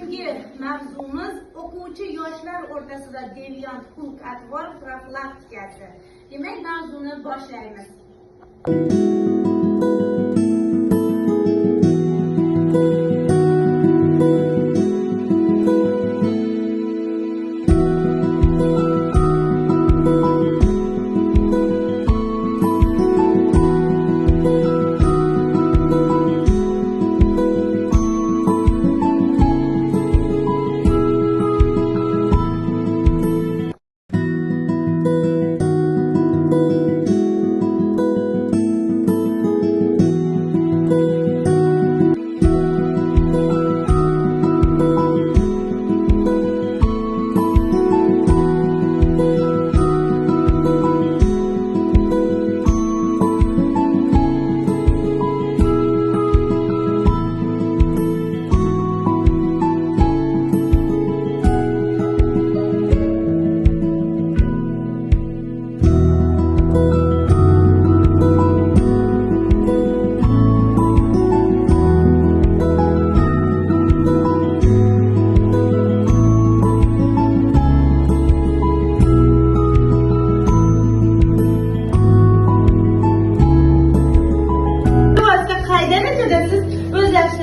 bugungi mavzumuz o'quvchi yoshlar o'rtasida deviant xulq-atvor profilaktikasi. Demak, mavzuni boshlaymiz.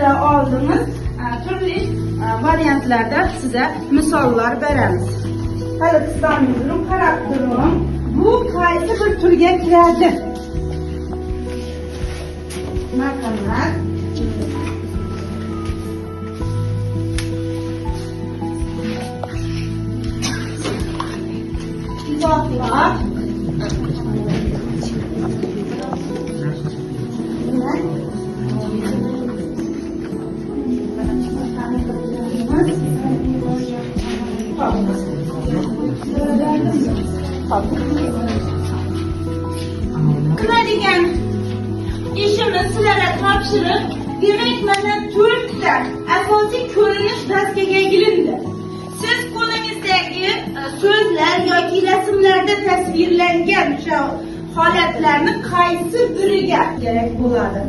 Aldığımız turli variantlarda size misollar beramiz. Hali kısamıyorum, qarab turing. Bu qaysi bir turga kiradi? Marhamat. Izohlar. Nima degan ishimiz sizlarga topshiriq. Demak, mana 4 ta asosiy ko'rinish dastaga egilindi. Siz qo'lingizdagi so'zlar yoki rasmlarda tasvirlangan o'sha holatlarni qaysi biriga kerak bo'ladi?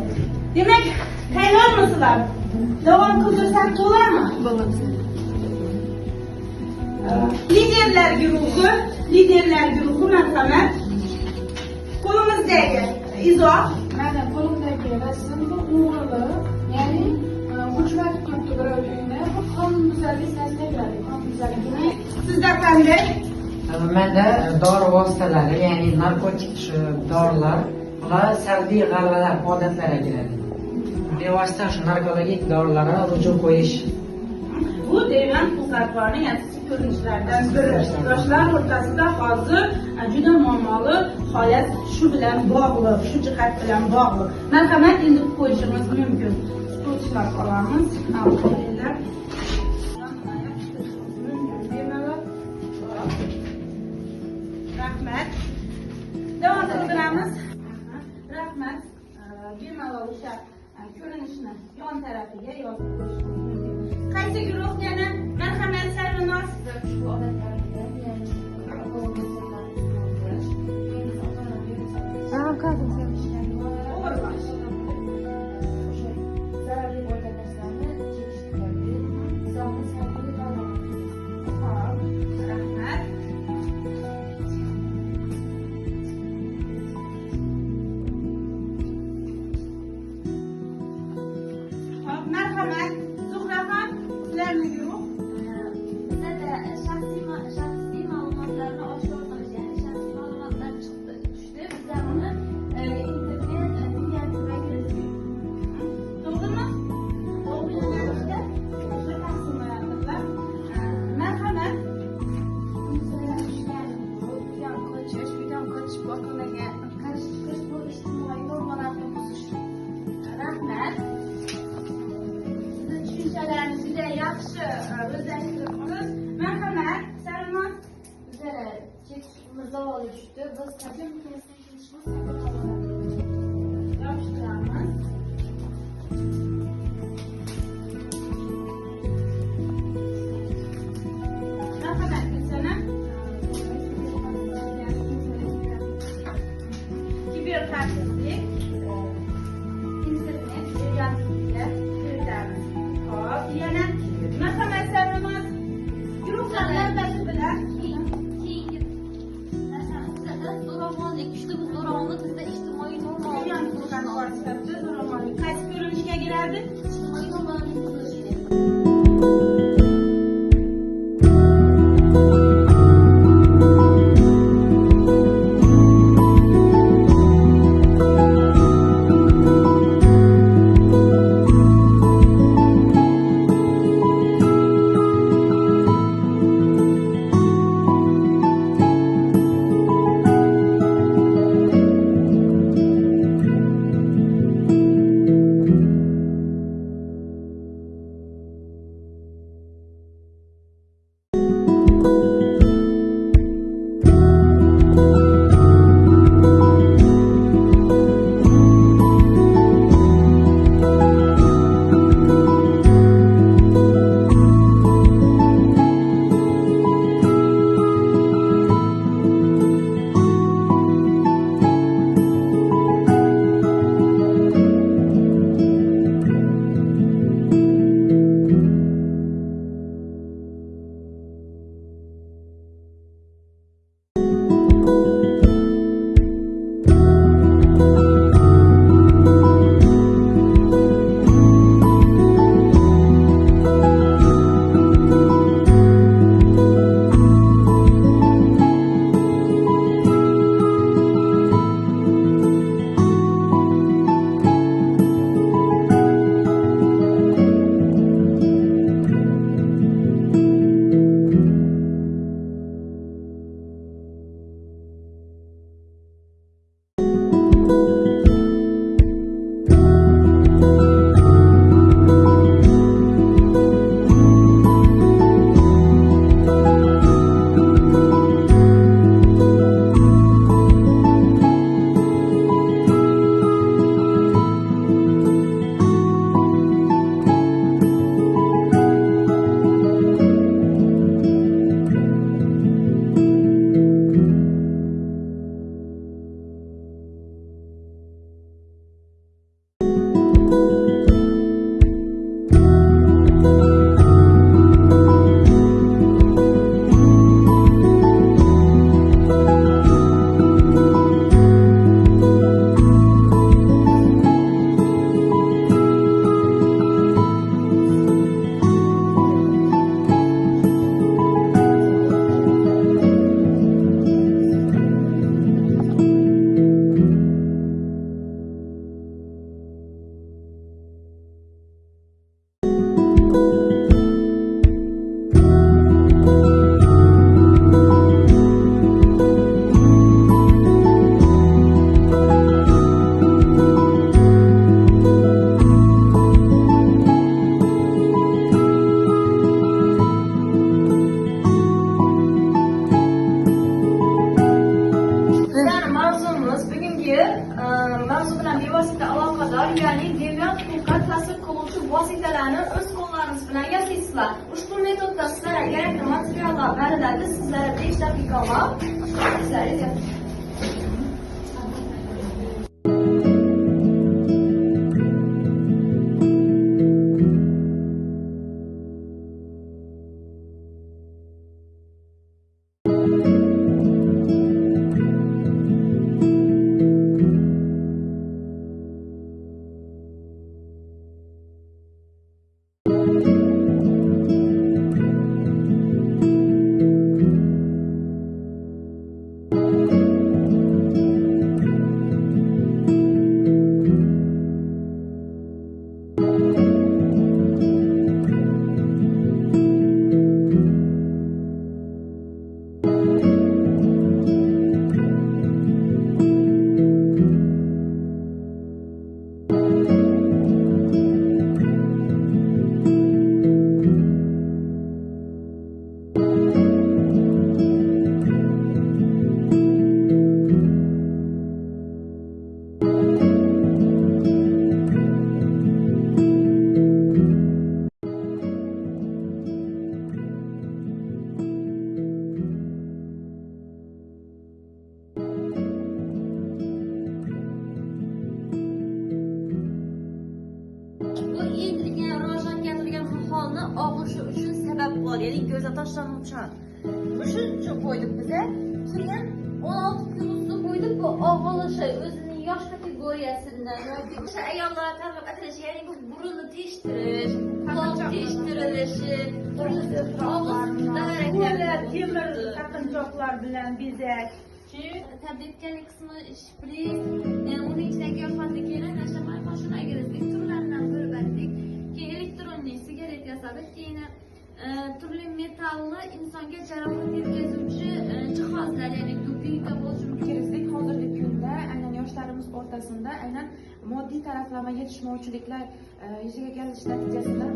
Demak, tayyormisizlar? Davom qildirsak bo'ladimi? Bo'ladi. Liderlar guruhi marhamat. Qo'limizdagi izoh, mana qo'limdagi rasm bu o'g'ri, ya'ni hujmat qilibdi birov uyini, bu qonunbuzarlik sanasiga kiradi. Qonunbuzarlikni sizda qanday? Menda dori vositalari, ya'ni narkotik dorilar va salbiy g'alvalar, odatlarga kiradi. Bevosita shu narkologik dorilarga ruju qo'yish. Bu deviant xulq-atvorning asosiy ko'rinishlaridan biri. Yoshlar o'rtasida hozir juda muammoli holat shu bilan bog'liq, shu jihat bilan bog'liq. Marhamat, endi qo'yishimiz mumkin. Stulchilar olamiz. Rahmat. Davom qildiramiz. Rahmat. Bemalol o'sha ko'rinishni yon tarafiga yozib qo'yish mumkin. Qaysi guruh yana? Marhamat, Sarvinoz. Ushbu odatlarga marhamat, Zuhraxon, sizlarni guruh. Bizda shaxsiy ma'lumotlarni oshkor qilish, ya'ni shaxsiy ma'lumotlar tushdi. Bizlar uni internet deviantga kiritdik. To'g'rimi? To'g'ri. O'sha taqsimlayaptilar. Marhamat. uydan qochish, balkonga qarshi chiqish, bu ijtimoiy normalarni buzish. Rahmat. Sizni tushunchalarni juda yaxshi o'zlashtirdingiz. Marhamat, Sarvinoz. Bizlar chekishimiz zavolga tushdi. Biz qachon kelishimiz Yopishtiramiz. Marhamat, Gulsana. Kiberxavfsizlik, internet, deviantlikka kiritamiz. Hop, yana marhamat, qog'ozingiz bilan yasaysizlar. Ushbu metodda sizlarga kerakli materiallar beriladi. Sizlarga 5 daqiqa vaqt. Sizlaringiz yaping. Bu endilikdan rivojlanayotgan maholni og'ishi uchun sabab bor, ya'ni ko'zga tashlanuvchan. Shuning uchun qo'ydik biza. Keyin 16 kun ustun qo'ydik bu og'ilishi o'zining yosh kategoriyasidan yoki o'sha ayollar targ'ib etilishi, ya'ni bu burunni teshtirish, quloq teshtirilishi, temir taqinchoqlar bilan bezash. tablitkaning qismi shpris, uning ichidagi yoshlarni keyin nashamay mashina agreslik turlaridan bo'lib aytdik. Keyin elektronli sigaret yasadik, keyin turli metalli insonga jarohat yetkazuvchi jihozlar, ya'ni dubinka bo'lishi mumkin. Hozirgi kunda aynan yoshlarimiz o'rtasida aynan moddiy taraflama yetishmovchiliklar yuzaga kelishi natijasida